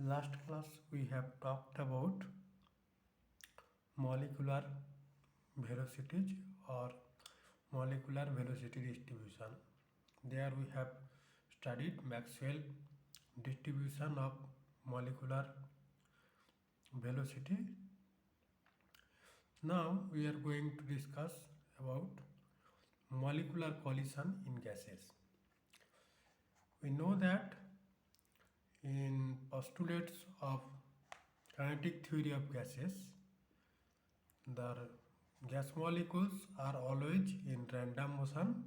Last class we have talked about molecular velocities or molecular velocity distribution. There we have studied Maxwell distribution of molecular velocity. Now we are going to discuss about molecular collision in gases. We know that in postulates of kinetic theory of gases, the gas molecules are always in random motion,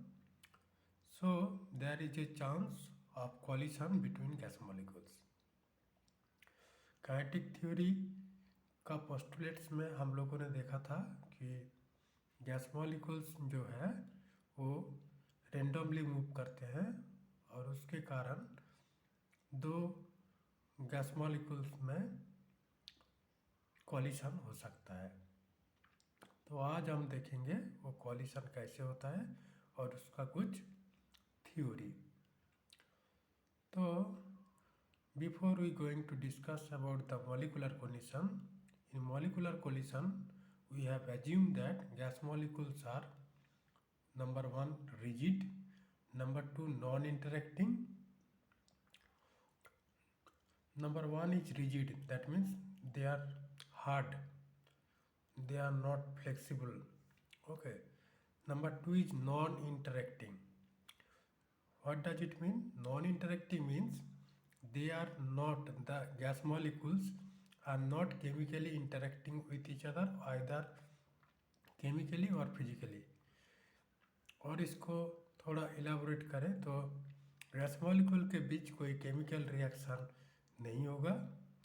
so there is a chance of collision between gas molecules. Kinetic theory का postulates में हम लोगों ने देखा था कि gas molecules जो है वो रेंडमली मूव करते हैं और उसके कारण दो गैस मॉलिक्यूल्स में कॉलिशन हो सकता है। तो आज हम देखेंगे वो कॉलिशन कैसे होता है और उसका कुछ थ्योरी। तो before we going to discuss about the molecular collision, in molecular collision we have assume that gas molecules are number 1 rigid, number 2 non interacting. Number 1 is rigid, that means they are hard, they are not flexible. Okay. Number 2 is non-interacting. What does it mean? Non-interacting means they are not, the gas molecules are not chemically interacting with each other, either chemically or physically. और इसको थोड़ा elaborate करें तो gas molecule के बीच कोई chemical reaction नहीं होगा,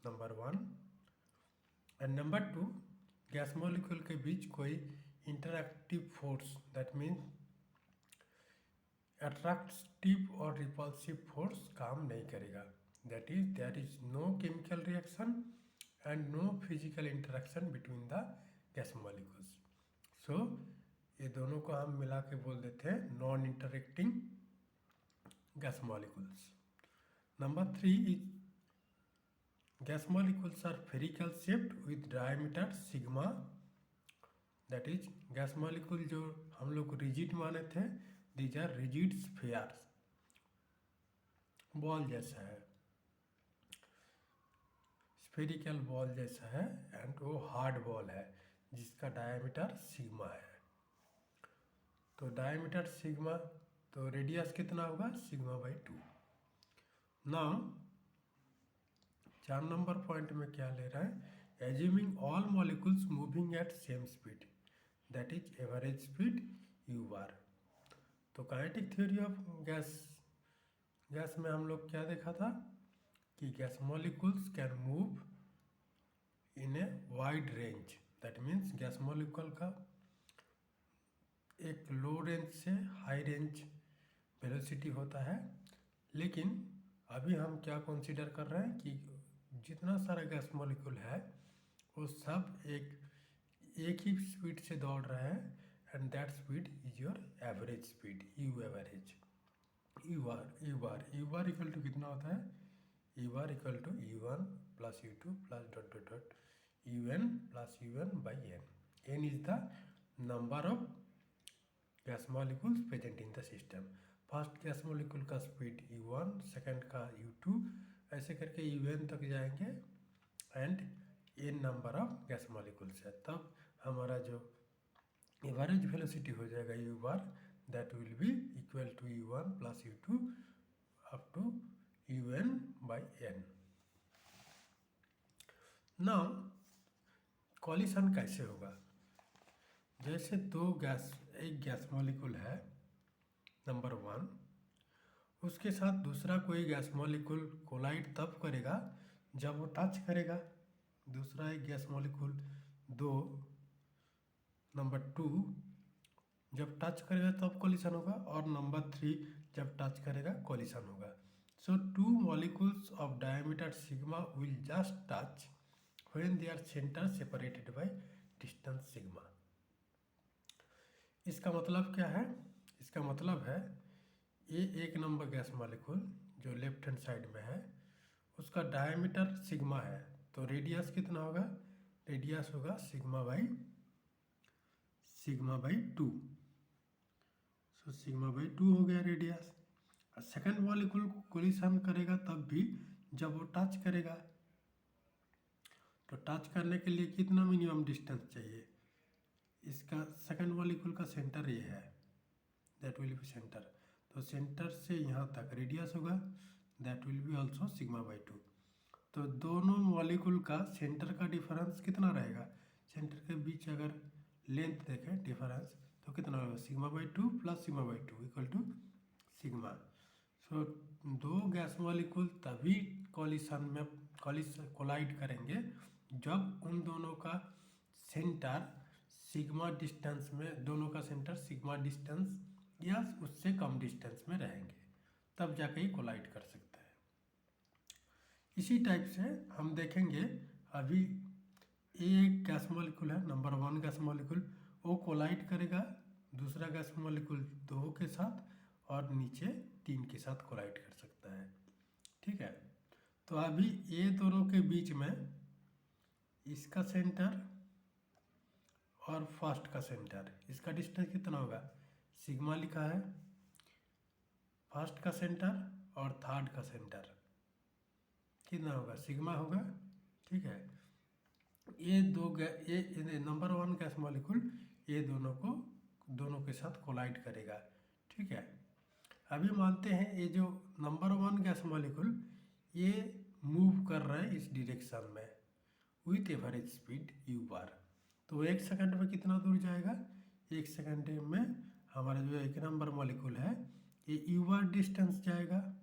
number 1। And number 2, gas molecule के बीच कोई interactive force, that means attractive और रिपल्सिव फोर्स काम नहीं करेगा। That is there is no chemical reaction and no physical interaction between the gas molecules. So ये दोनों को हम मिला के बोल देते हैं non interacting gas molecules. Number 3 is gas molecules are spherical shaped with diameter sigma, that is gas molecule जो हम लोग rigid माने थे, these are rigid spheres, ball जैसा है, spherical बॉल जैसा है एंड वो हार्ड बॉल है जिसका डायमीटर सिग्मा है। तो डायमीटर सिग्मा, तो रेडियस कितना होगा, sigma by 2। Now 4 number point में क्या ले रहा है, assuming all molecules moving at same speed, that is average speed U bar. तो काइनेटिक थ्योरी ऑफ गैस में हम लोग क्या देखा था कि gas molecules can move in a wide range, that means gas molecule का एक लो रेंज से हाई रेंज वेलोसिटी होता है। लेकिन अभी हम क्या कंसीडर कर रहे हैं कि जितना सारा गैस मॉलिक्यूल है वो सब एक ही स्पीड से दौड़ रहा है and that speed is your average speed, u average. U bar equal to कितना होता है, u bar equal to u1 plus u2 plus dot dot dot un plus un by n। n is the number of gas molecules present in the system. First gas molecule का speed u1, second का u2, ऐसे करके un तक जाएंगे and n number of gas molecules है, तब हमारा जो एवरेज वेलोसिटी हो जाएगा u bar, that will be equal to u1 plus u2 up to un by n। Now collision कैसे होगा, जैसे एक गैस मॉलिक्यूल है नंबर 1, उसके साथ दूसरा कोई गैस मॉलिक्यूल कोलाइड तब करेगा जब वो टच करेगा। दूसरा एक गैस मॉलिक्यूल 2 नंबर 2 जब टच करेगा तब कॉलिशन होगा, और नंबर 3 जब टच करेगा कॉलिशन होगा। So 2 molecules of diameter sigma will just touch when they are centre separated by distance sigma. इसका मतलब क्या है, इसका मतलब है ये एक नंबर गैस मॉलिक्यूल जो लेफ्ट हैंड साइड में है उसका डायमीटर सिग्मा है, तो रेडियस कितना होगा, रेडियस होगा sigma by 2। So sigma by 2 हो गया रेडियस। सेकेंड मॉलिक्यूल कोलिशन करेगा तब भी जब वो टच करेगा, तो टच करने के लिए कितना मिनिमम डिस्टेंस चाहिए, इसका सेकेंड मॉलिक्यूल का सेंटर ये है, दैट विल बी सेंटर, तो सेंटर से यहाँ तक रेडियस होगा, that will be also sigma by 2। तो दोनों मॉलिक्यूल का सेंटर का डिफरेंस कितना रहेगा, सेंटर के बीच अगर लेंथ देखें डिफरेंस तो कितना होगा, sigma by 2 plus sigma by 2 equal to sigma. So दो गैस मॉलिक्यूल तभी कोलाइड करेंगे जब उन दोनों का सेंटर सिग्मा डिस्टेंस में, दोनों का सेंटर सिग्मा डिस्टेंस या उससे कम डिस्टेंस में रहेंगे, तब जाके ही कोलाइड कर सकते हैं। इसी टाइप से हम देखेंगे, अभी एक गैस मॉलिक्यूल है नंबर 1 गैस मॉलिक्यूल, वो कोलाइड करेगा दूसरा गैस मॉलिक्यूल 2 के साथ और नीचे 3 के साथ कोलाइड कर सकता है, ठीक है। तो अभी ये दोनों के बीच में इसका सेंटर और फर्स्ट का सेंटर, इसका डिस्टेंस कितना होगा, सिग्मा लिखा है, फर्स्ट का सेंटर और थर्ड का सेंटर कितना होगा, सिग्मा होगा, ठीक है। ये नंबर 1 गैस मॉलिक्यूल ये दोनों के साथ कोलाइड करेगा, ठीक है। अभी मानते हैं ये जो नंबर 1 गैस मॉलिक्यूल ये मूव कर रहा है इस डायरेक्शन में विथ एवरेज स्पीड u बार, तो 1 सेकंड में कितना दूर जाएगा, 1 सेकंड में हमारा जो एक नंबर मॉलिक्यूल है ये u बार डिस्टेंस जाएगा,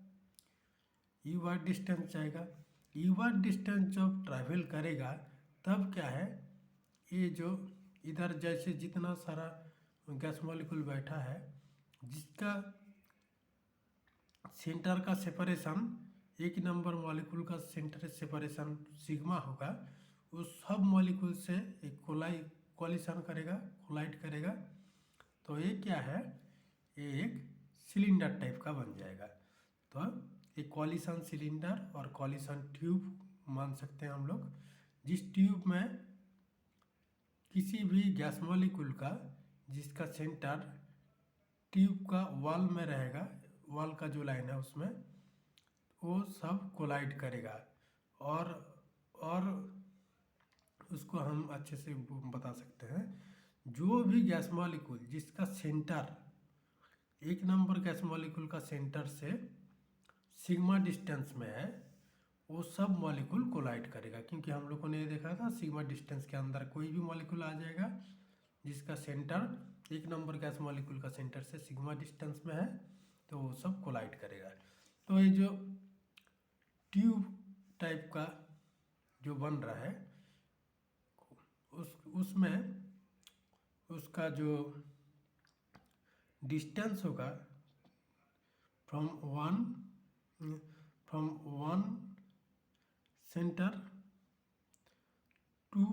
u बार डिस्टेंस जाएगा। u बार डिस्टेंस जब ट्रैवल करेगा तब क्या है, ये जो इधर जैसे जितना सारा गैस मॉलिक्यूल बैठा है जिसका सेंटर का सेपरेशन, एक नंबर मॉलिक्यूल का सेंटर सेपरेशन सिग्मा होगा, उस सब मॉलिक्यूल से एक कोलिशन करेगा, कोलाइड करेगा, तो ये क्या है, ये एक सिलेंडर टाइप का बन जाएगा। तो एक कोलिशन सिलेंडर और कोलिशन ट्यूब मान सकते हैं हम लोग, जिस ट्यूब में किसी भी गैस मॉलिक्यूल का जिसका सेंटर ट्यूब का वॉल में रहेगा, वॉल का जो लाइन है उसमें वो सब कोलाइड करेगा, और उसको हम अच्छे से बता सकते हैं, जो भी गैस मॉलिक्यूल जिसका सेंटर एक नंबर गैस मॉलिक्यूल का सेंटर से सिग्मा डिस्टेंस में है वो सब मॉलिक्यूल कोलाइड करेगा, क्योंकि हम लोगों ने ये देखा था सिग्मा डिस्टेंस के अंदर कोई भी मॉलिक्यूल आ जाएगा जिसका सेंटर एक नंबर गैस मॉलिक्यूल का सेंटर से सिग्मा डिस्टेंस में है तो वो सब कोलाइड करेगा। तो ये जो ट्यूब टाइप का जो बन रहा है उसमें उसका जो डिस्टेंस होगा फ्रॉम वन सेंटर टू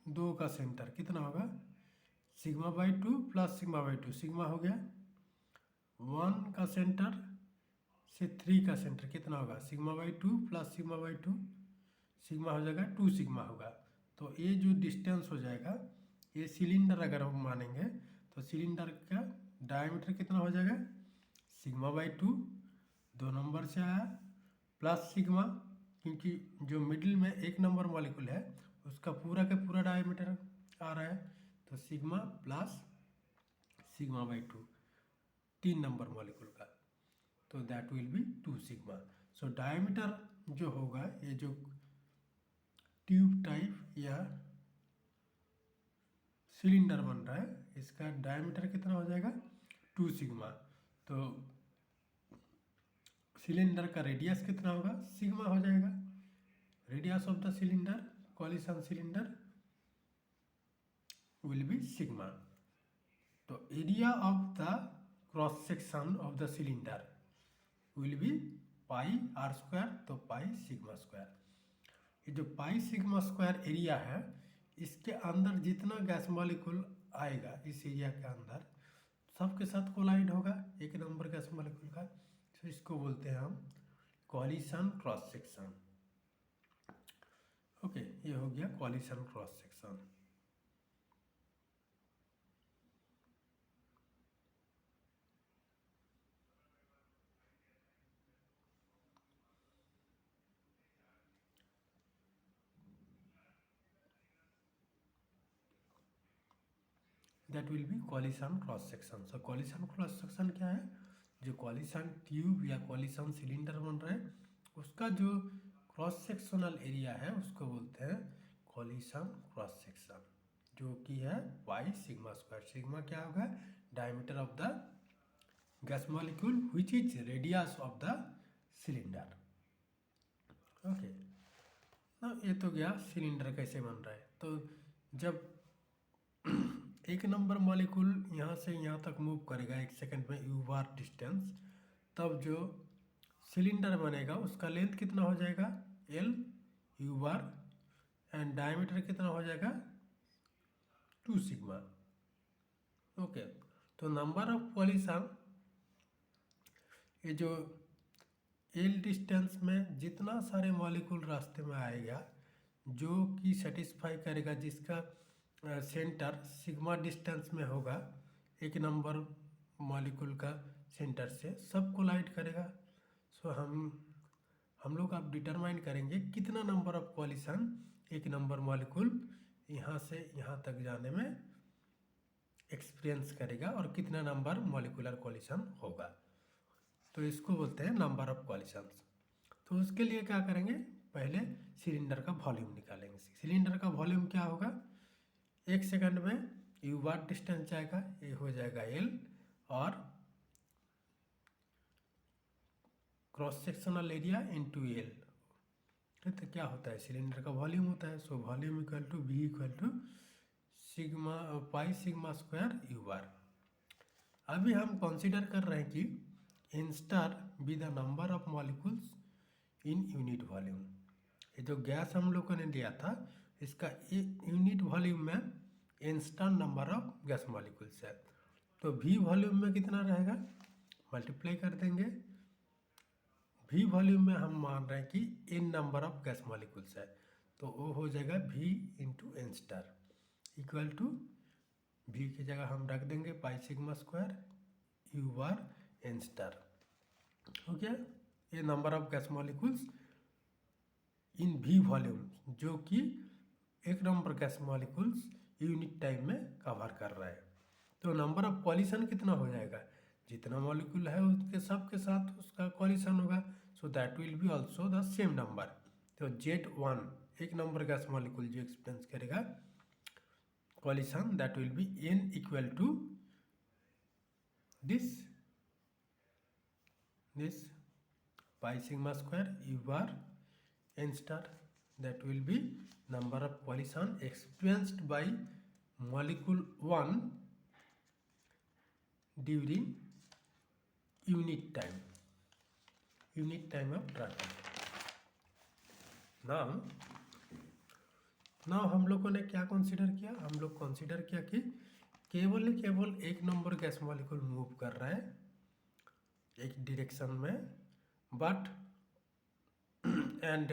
दो का सेंटर कितना होगा, sigma by 2 plus sigma by 2, sigma हो गया, 1 का सेंटर से 3 का सेंटर कितना होगा, sigma by 2 plus sigma by 2, sigma हो जाएगा 2 सिग्मा होगा। तो ये जो डिस्टेंस हो जाएगा, ये सिलेंडर अगर हम मानेंगे तो सिलेंडर का डायमीटर कितना हो जाएगा, सिग्मा बाई 2 2 नंबर से आया प्लस सिग्मा, क्योंकि जो मिडिल में एक नंबर मॉलिक्यूल है उसका पूरा का पूरा डायमीटर आ रहा है, तो sigma plus sigma by 2 3 number molecule का, तो that will B 2 sigma. So diameter जो होगा, ये जो ट्यूब टाइप या सिलेंडर बन रहा है इसका डायमीटर कितना हो जाएगा, 2 सिग्मा। तो सिलेंडर का रेडियस कितना होगा, सिग्मा हो जाएगा, radius of the cylinder collision cylinder will be sigma. तो area of the cross section of the cylinder will be pi R square, तो पाई सिग्मा स्क्वायर। ये जो पाई सिग्मा स्क्वायर एरिया है इसके अंदर जितना गैस मॉलिक्यूल आएगा इस एरिया के अंदर सबके साथ कोलाइड होगा एक नंबर गैस मॉलिक्यूल का, तो इसको बोलते हैं हम कॉलिशन क्रॉस सेक्शन। ओके, ये हो गया coalition cross section. That will B coalition cross section. So coalition cross section क्या है? जो कॉलिशन ट्यूब या कॉलिशन सिलेंडर बन रहा है उसका जो क्रॉस सेक्शनल एरिया है उसको बोलते हैं कॉलिशन क्रॉस सेक्शन, जो कि है पाई सिग्मा स्क्वायर। सिग्मा क्या होगा? Diameter of the gas molecule which is radius of the cylinder. Okay, ना ये तो गया सिलेंडर कैसे बन रहा है। तो जब एक नंबर मॉलिक्यूल यहाँ से यहाँ तक मूव करेगा 1 सेकंड में यू बार डिस्टेंस, तब जो सिलेंडर बनेगा उसका लेंथ कितना हो जाएगा? L U bar, and diameter कितना हो जाएगा? 2 सिग्मा। ओके, तो नंबर ऑफ कॉलिशन, ये जो एल डिस्टेंस में जितना सारे मॉलिक्यूल रास्ते में आएगा जो कि सेटिस्फाई करेगा, जिसका सेंटर सिग्मा डिस्टेंस में होगा, एक नंबर मॉलिक्यूल का सेंटर से सब कोलाइड करेगा। सो हम लोग अब डिटरमाइन करेंगे कितना नंबर ऑफ कॉलिशन एक नंबर मॉलिक्यूल यहाँ से यहाँ तक जाने में एक्सपीरियंस करेगा और कितना नंबर मॉलिकुलर कॉलिशन होगा। तो इसको बोलते हैं नंबर ऑफ कॉलिशंस। तो उसके लिए क्या करेंगे? पहले सिलेंडर का वॉल्यूम निकालेंगे। सिलेंडर का वॉल्यूम क्या होगा? 1 सेकंड में यू बार डिस्टेंस जाएगा, ये हो जाएगा एल, और cross sectional area into L. तो क्या होता है? सिलेंडर का वॉल्यूम होता है। So volume equal to V equal to sigma pi sigma square you bar. अभी हम कंसीडर कर रहे हैं कि n star be the number of molecules in unit volume. ये जो गैस हम लोगों ने लिया था इसका यूनिट वॉल्यूम में instant number of gas molecules है। तो वी वॉल्यूम में कितना रहेगा? मल्टीप्लाई कर देंगे। वी वॉल्यूम में हम मान रहे हैं कि N number of gas molecules है, तो वो हो जाएगा V into N star equal to V की जगह हम रख देंगे pi sigma square you bar N star. हो गया ये number of gas molecules in V volume, जो कि एक number gas molecules unit time में कवर कर रहा है। तो नंबर ऑफ कॉलिशन कितना हो जाएगा? जितना मॉलिक्यूल है उसके सब के साथ उसका कॉलिशन होगा, so that will be also the same number. तो Z1 एक नंबर गैस मॉलिक्यूल जो एक्सपीरियंस करेगा collision, that will be N equal to this pi sigma square u bar n star, that will be number of collision experienced by molecule 1 during unit time of travel. now हम लोगों ने क्या consider किया? हम लोग consider किया कि केवल एक नंबर गैस मॉलिक्यूल मूव कर रहा है एक डायरेक्शन में, बट एंड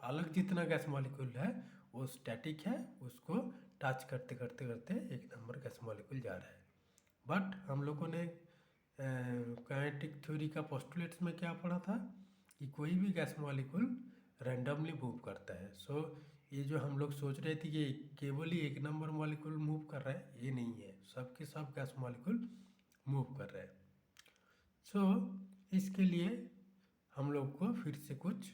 अलग जितना गैस मॉलिक्यूल है वो स्टैटिक है, उसको टच करते करते एक नंबर गैस मॉलिक्यूल जा रहा है। बट हम लोगों ने काइनेटिक थ्योरी का पोस्टुलेट्स में क्या पढ़ा था कि कोई भी गैस मॉलिक्यूल रैंडमली मूव करता है। सो ये जो हम लोग सोच रहे थे कि केवल ही एक नंबर मॉलिक्यूल मूव कर रहा है, ये नहीं है, सबके सब गैस मॉलिक्यूल मूव कर रहे हैं। सो इसके लिए हम लोग को फिर से कुछ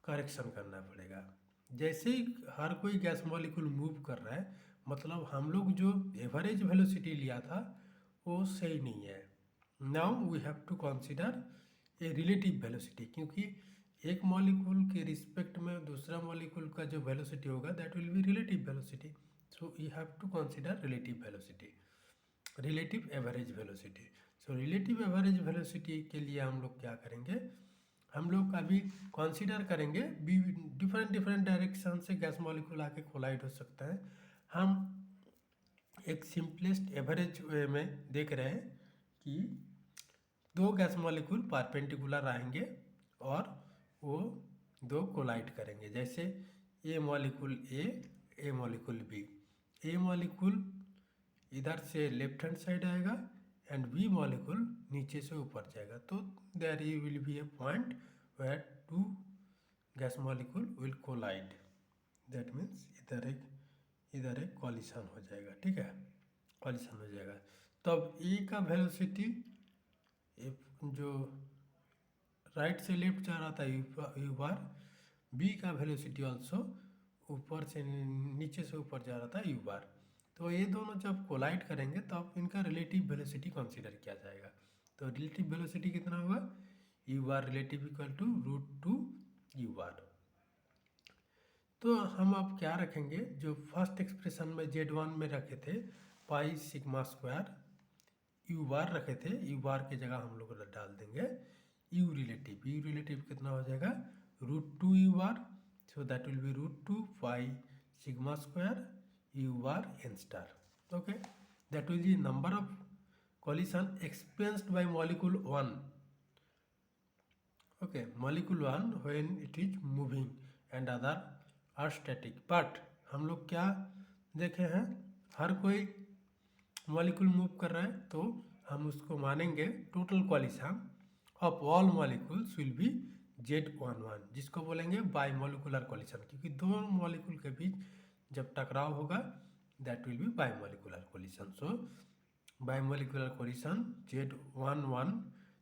करेक्शन करना पड़ेगा। जैसे ही हर कोई गैस मॉलिक्यूल मूव कर रहा है, मतलब हम लोग जो एवरेज वेलोसिटी लिया था वो सही नहीं है। Now we have to consider a relative velocity, क्योंकि एक मॉलिक्यूल के रिस्पेक्ट में दूसरा मॉलिक्यूल का जो वेलोसिटी होगा that will be relative velocity. So you have to consider relative velocity, relative average velocity. So relative average velocity के लिए हम लोग क्या करेंगे? हम लोग अभी कंसीडर करेंगे डिफरेंट डायरेक्शन से गैस मॉलिक्यूल आके कोलाइड हो सकता है। हम एक सिंपलेस्ट एवरेज वे में देख रहे हैं कि दो गैस मॉलिक्यूल परपेंडिकुलर आएंगे और वो दो कोलाइड करेंगे। जैसे A molecule A molecule B, A molecule इधर से लेफ्ट हैंड साइड आएगा एंड बी मॉलिक्यूल नीचे से ऊपर जाएगा, तो there will be a point where two gas molecule will collide. That means इधर एक कॉलिशन हो जाएगा, ठीक है, कॉलिशन हो जाएगा। तब ए का वेलोसिटी जो राइट से लेफ्ट जा रहा था यू बार, बी का वेलोसिटी ऑल्सो ऊपर से नीचे से ऊपर जा रहा था यू बार। तो ये दोनों जब कोलाइड करेंगे तब इनका रिलेटिव वेलोसिटी कंसीडर किया जाएगा। तो रिलेटिव वेलोसिटी कितना होगा, U bar relative equal to √2 U bar. तो हम अब क्या रखेंगे, जो फर्स्ट एक्सप्रेशन में Z1 में रखे थे पाई सिग्मा स्क्वायर यू बार रखे थे, यू बार की जगह हम लोग डाल देंगे यू रिलेटिव कितना हो जाएगा √2 U bar. So that will B √2 pi sigma square you bar n star. Okay, that will B number of collision experienced by molecule 1. Okay, molecule 1 when it is moving and other are static. But हम लोग क्या देखे हैं, हर कोई molecule move कर रहा है तो हम उसको मानेंगे total coalition of all molecules will be Z11, जिसको बोलेंगे बाई मॉलिकुलर कॉलिशन, क्योंकि दो मॉलिक्यूल के बीच जब टकराव होगा that will B by molecular coalition. So by molecular coalition Z11,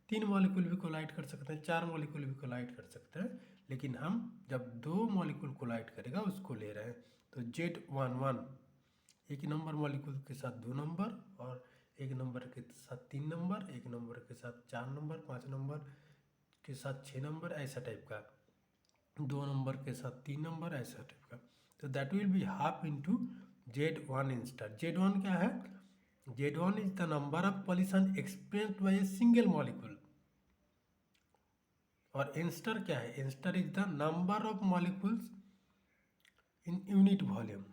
3 molecule भी कोलाइड कर सकते हैं, 4 मॉलिक्यूल भी कोलाइड कर सकते हैं, लेकिन हम जब 2 मॉलिक्यूल कोलाइड करेगा उसको ले रहे हैं। तो Z11 एक नंबर मॉलिक्यूल के साथ 2 नंबर, और एक नंबर के साथ 3 नंबर, एक नंबर के साथ 4 नंबर, 5 नंबर के साथ 6 नंबर, ऐसा टाइप का, 2 नंबर के साथ 3 नंबर, ऐसा टाइप का। तो that will be half into Z1 in star. Z1 क्या है, Z1 is the number of collision experienced by a single molecule, और n स्टार क्या है, n star is the number of molecules in unit volume,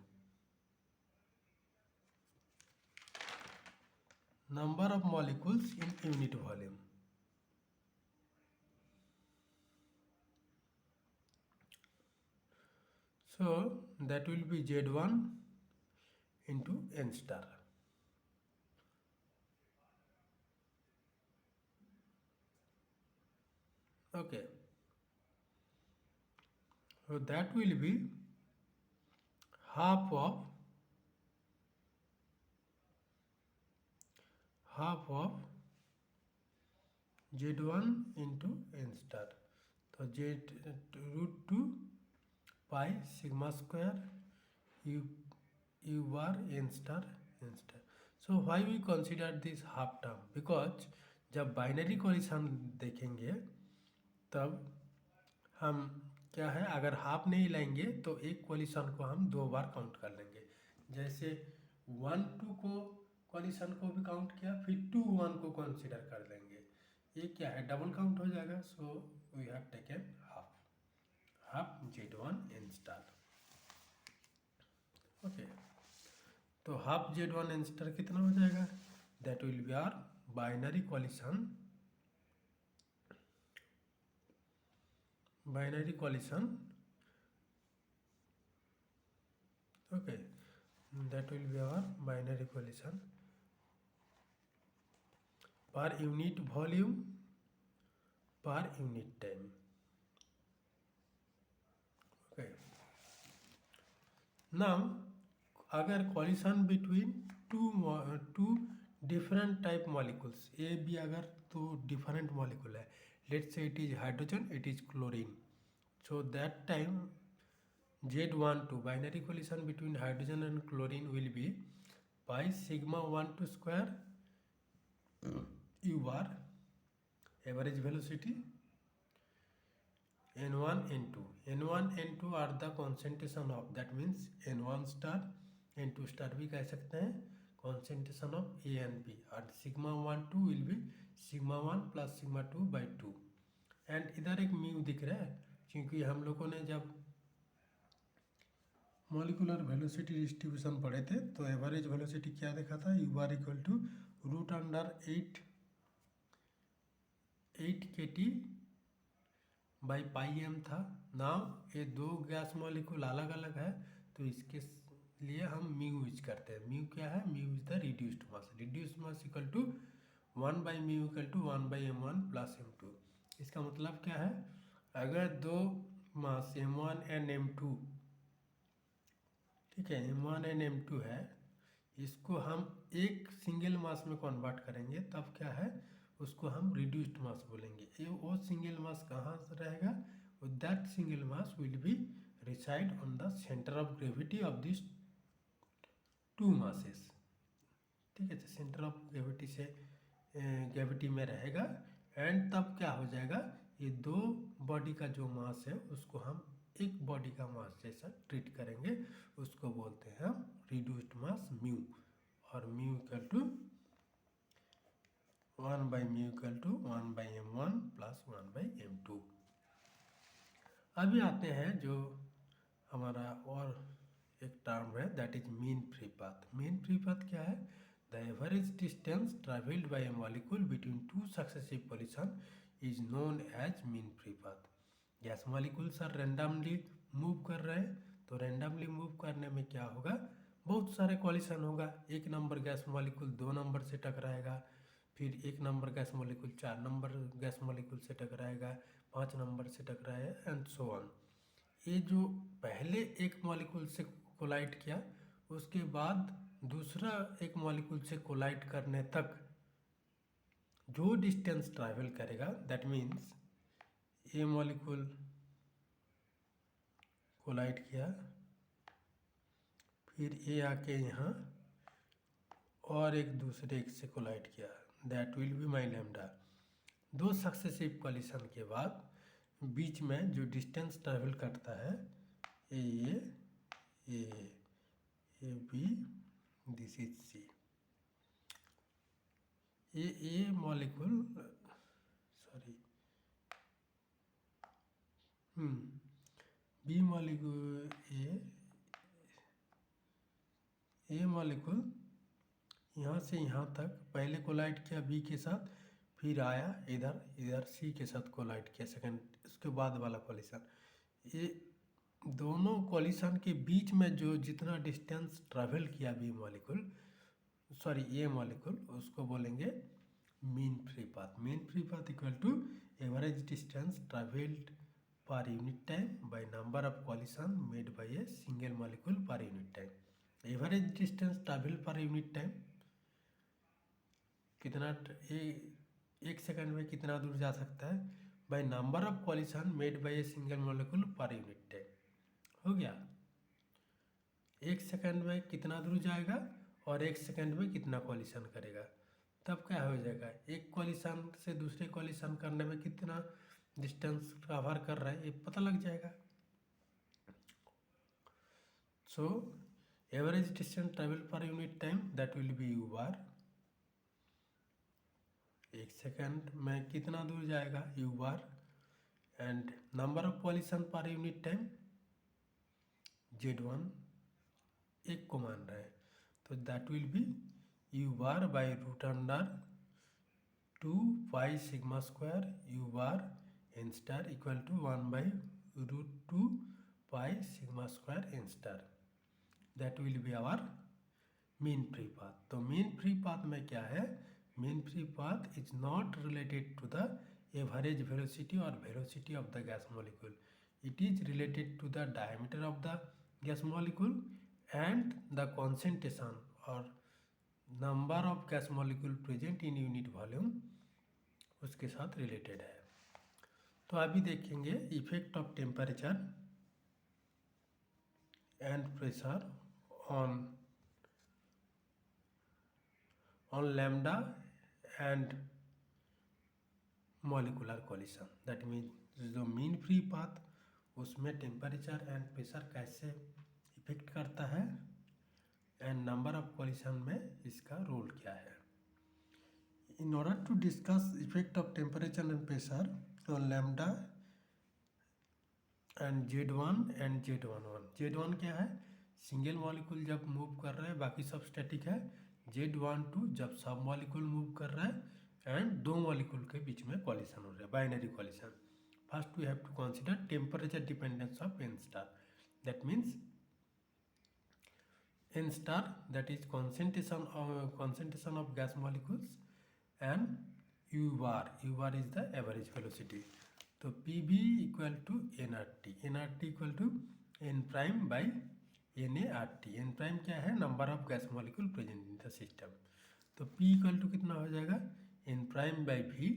number of molecules in unit volume. So that will be Z1 into n star. Okay, so that will be half of Z1 into n star. So Z √2 pi sigma square u bar n star. So why we consider this half term, because जब binary coalition देखेंगे तब हम क्या है, अगर half नहीं लाएंगे तो एक कॉलिशन को हम 2 बार काउंट कर लेंगे। जैसे 1-2 को कॉलिशन को भी काउंट किया, फिर 2-1 को कंसिडर कर लेंगे, ये क्या है, डबल काउंट हो जाएगा। So we have taken half Z1 n star. Okay, तो हाफ Z1 n स्टार कितना हो जाएगा, that will be our binary collision okay, that will be our binary collision per unit volume per unit time. Okay, now अगर collision between two different type molecules, A B अगर तो different molecule है, let's say it is hydrogen, it is chlorine, so that time Z12 binary collision between hydrogen and chlorine will be pi sigma 1 square u bar, average velocity n1 n2 are the concentration of, that means n1 star n2 star भी कह सकते हैं, concentration of A and B, और sigma 1 2 will be sigma 1 plus sigma 2 by 2, and इधर एक mu दिख रहा है, क्योंकि हम लोगों ने जब मॉलिकुलर वेलोसिटी डिस्ट्रीब्यूशन पढ़े थे तो एवरेज वेलोसिटी क्या देखा था, u are equal to √8 kT by pi M था। नाउ ये दो गैस मॉलिक्यूल अलग अलग है, तो इसके लिए हम म्यू यूज करते हैं। म्यू क्या है? Mu is the reduced mass. Reduced mass equal to 1/μ equal to 1/m1 plus m2। इसका मतलब क्या है? अगर दो मास m1 एंड m2, ठीक है, m1 एंड m2 है, इसको हम एक सिंगल मास में कन्वर्ट करेंगे, तब क्या है? उसको हम रिड्यूस्ड मास बोलेंगे। ये वो सिंगल मास कहाँ से रहेगा? That single mass will be reside on the centre of gravity of this two masses. ठीक है, सेंटर ऑफ ग्रेविटी से ग्रेविटी में रहेगा, एंड तब क्या हो जाएगा? ये दो बॉडी का जो मास है उसको हम एक बॉडी का मास जैसा ट्रीट करेंगे, उसको बोलते हैं हम रिड्यूस्ड मास म्यू। और mu equal to 1/μ equal to 1/m1 plus 1/m2। अभी आते हैं जो हमारा और एक टर्म है, that is mean free path. Mean free path क्या है? The average distance travelled by a molecule between two successive collision is known as mean free path. Gas molecule सर रेंडमली मूव कर रहे हैं, तो रेंडमली मूव करने में क्या होगा? बहुत सारे कोलिशन होगा। एक नंबर गैस मॉलिक्यूल 2 नंबर से टकराएगा, फिर एक number gas molecule 4 number gas molecule से टकराएगा, 5 नंबर से टकराएगा, एंड सो ऑन। ये जो पहले एक मॉलिक्यूल से कोलाइड किया, उसके बाद दूसरा एक मॉलिक्यूल से कोलाइड करने तक जो डिस्टेंस ट्रैवल करेगा, दैट मीन्स ये मॉलिक्यूल कोलाइड किया, फिर ये आके यहाँ और एक दूसरे एक से कोलाइड किया, that will be my lambda. दो सक्सेसिव कोलिशन के बाद बीच में जो डिस्टेंस ट्रैवल करता है, A B, this is C. ये molecule sorry B molecule A molecule यहाँ से यहाँ तक पहले कोलाइड किया बी के साथ, फिर आया इधर सी के साथ कोलाइड किया सेकंड, उसके बाद वाला कोलिशन। ये दोनों कोलिशन के बीच में जो जितना डिस्टेंस ट्रैवल किया B molecule sorry A molecule, उसको बोलेंगे mean free path. Mean free path equal to average distance travelled per unit time by number of collision made by a single molecule per unit time. Average distance travel per unit time कितना? एक second में कितना दूर जा सकता है? By number of collision made by a single molecule per unit time. हो गया? एक सेकंड में कितना दूर जाएगा और एक सेकंड में कितना कोलिशन करेगा, तब क्या हो जाएगा? एक कोलिशन से दूसरे कोलिशन करने में कितना डिस्टेंस कवर कर रहा है, ये पता लग जाएगा। So average distance travel per unit time, that will be U bar. एक सेकंड में कितना दूर जाएगा, U bar, and number of collision per unit time Z1 एक को मान रहे हैं, तो that will be U bar by root under 2 pi sigma square you bar N star equal to 1/√2 pi sigma square N star. That will be our mean free path. तो mean free path में क्या है? Mean free path is not related to the average velocity और velocity of the gas molecule. It is related to the diameter of the gas molecule and the concentration और number of gas molecule present in unit volume, उसके साथ related है। तो अभी देखेंगे effect of temperature and pressure on lambda and molecular collision. That means जो mean free path, उसमें temperature and pressure कैसे इफेक्ट करता है, एंड नंबर ऑफ कोलिशन में इसका रोल क्या है। In order to discuss effect of temperature and pressure on lambda and Z1 and Z11। Z1 क्या है? सिंगल मॉलिक्यूल जब मूव कर रहा है, बाकी सब स्टैटिक है। Z12 जब सब मॉलिक्यूल मूव कर रहा है एंड दो मॉलिक्यूल के बीच में कॉलिशन हो रहा है, binary coalition. first we have to consider temperature dependence of n star. That means n star, that is concentration of gas molecules, and u bar is the average velocity. So PV equal to nRT, nRT equal to n prime by NaRT. n prime क्या है? Number of gas molecule present in the system. तो P equal to कितना हो जाएगा? n prime by V,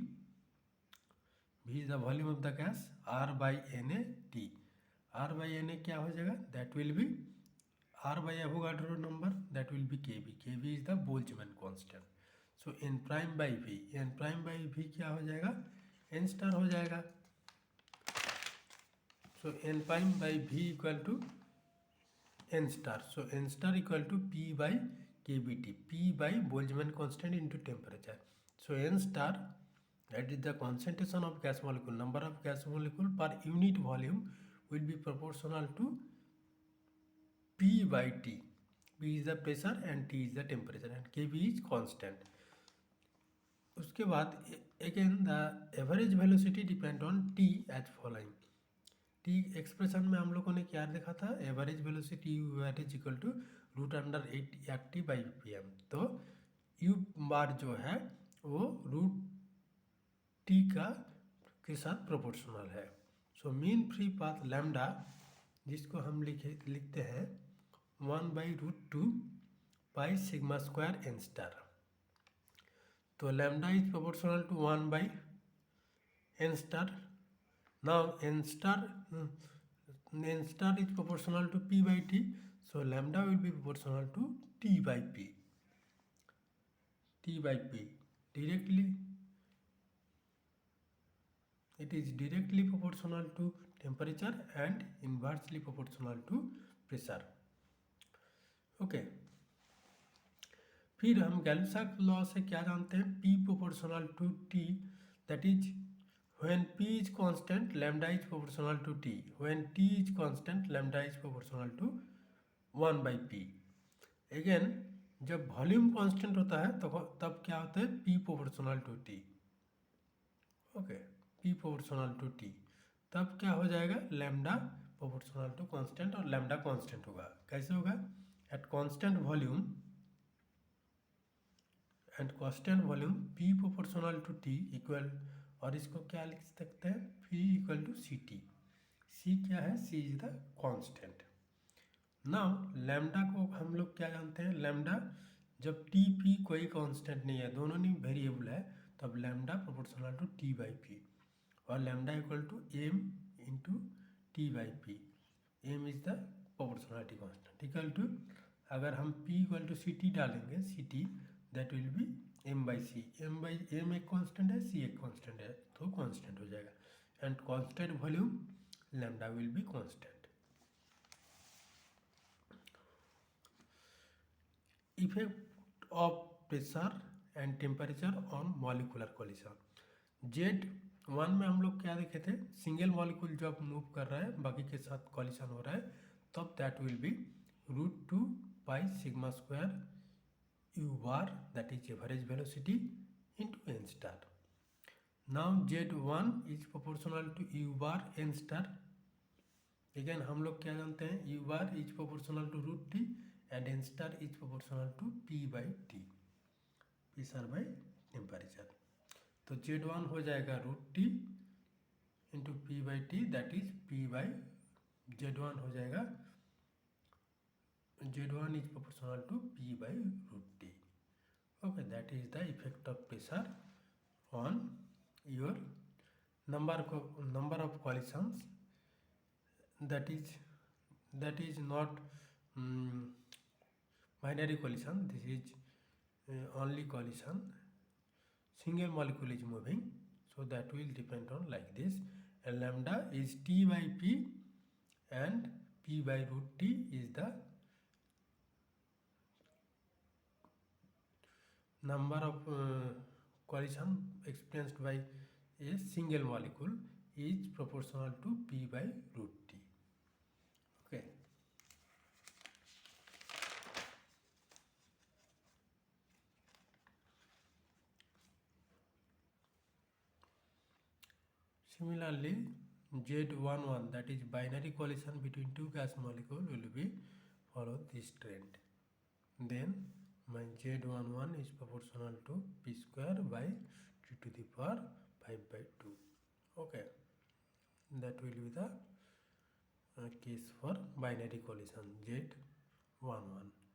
V is the volume of the gas, R by NaT. R by Na क्या हो जाएगा? That will B R by Avogadro number, that will be Kv. Kv is the Boltzmann constant. So n prime by V, n prime by V क्या हो जाएगा? n star हो जाएगा. So n prime by V equal to n star. So n star equal to P by kBT. P by Boltzmann constant into temperature. So n star, that is the concentration of gas molecule, number of gas molecule per unit volume will be proportional to P by T. P is the pressure and T is the temperature and Kv is constant. उसके बाद again the average velocity depend on T as following. T expression में हम लोगों ने क्या देखा था? Average velocity U average equal to root under 80 by PM. तो U बार जो है वो रूट T के साथ प्रोपोर्शनल है. So mean free path lambda, जिसको हम लिखते हैं 1 by root 2 pi sigma square n star. तो lambda is proportional to 1 by n star. Now n star is proportional to P by T. So lambda will be proportional to T by P. T by P. Directly, it is directly proportional to temperature and inversely proportional to pressure. Okay फिर हम gales law से क्या जानते हैं? P proportional to T, that is when P is constant, lambda is proportional to T. When T is constant, lambda is proportional to 1 by P. Again, जब volume constant होता है तो तब क्या होता है? P proportional to T. Okay, P proportional to T. तब क्या हो जाएगा? लैम्डा proportional to constant और लैम्डा कांस्टेंट होगा. कैसे होगा? At constant volume and constant volume P proportional to T equal, और इसको क्या लिख सकते हैं? P equal to Ct. C क्या है? C is the constant. Now lambda को हम लोग क्या जानते हैं? लैम्डा जब टी पी कोई कांस्टेंट नहीं है, दोनों नहीं वेरिएबल है, तब lambda proportional to T by P, और lambda equal to M into T by P. M is the proportionality constant equal to, अगर हम p equal to C T डालेंगे, C T that will be m by C. M एक constant है, C एक constant है, तो constant हो जाएगा. And constant volume lambda will be constant. Effect of pressure and temperature on molecular collision. Z1 में हम लोग क्या देखे थे? सिंगल मॉलिक्यूल जब मूव कर रहा है, बाकी के साथ कोलिशन हो रहा है, तब that will be root 2 pi sigma square U bar, that is average velocity, into n star. Now Z1 is proportional to U bar n star. Again हम लोग क्या जानते हैं? U bar is proportional to root T and n star is proportional to P by T, pressure by temperature. तो Z1 हो जाएगा root T into P by T, that is P by Z1 हो जाएगा, Z1 is proportional to P by root T. Okay, that is the effect of pressure on your number of collisions. That is not binary collision. This is only collision. Single molecule is moving, so that will depend on like this. And lambda is T by P, and P by root T is the number of collision experienced by a single molecule is proportional to P by root T. Okay. Similarly, Z11, that is binary collision between two gas molecules, will be follow this trend. Then my Z11 is proportional to P square by 2 to the power 5 by 2. Okay, that will be the case for binary collision Z11.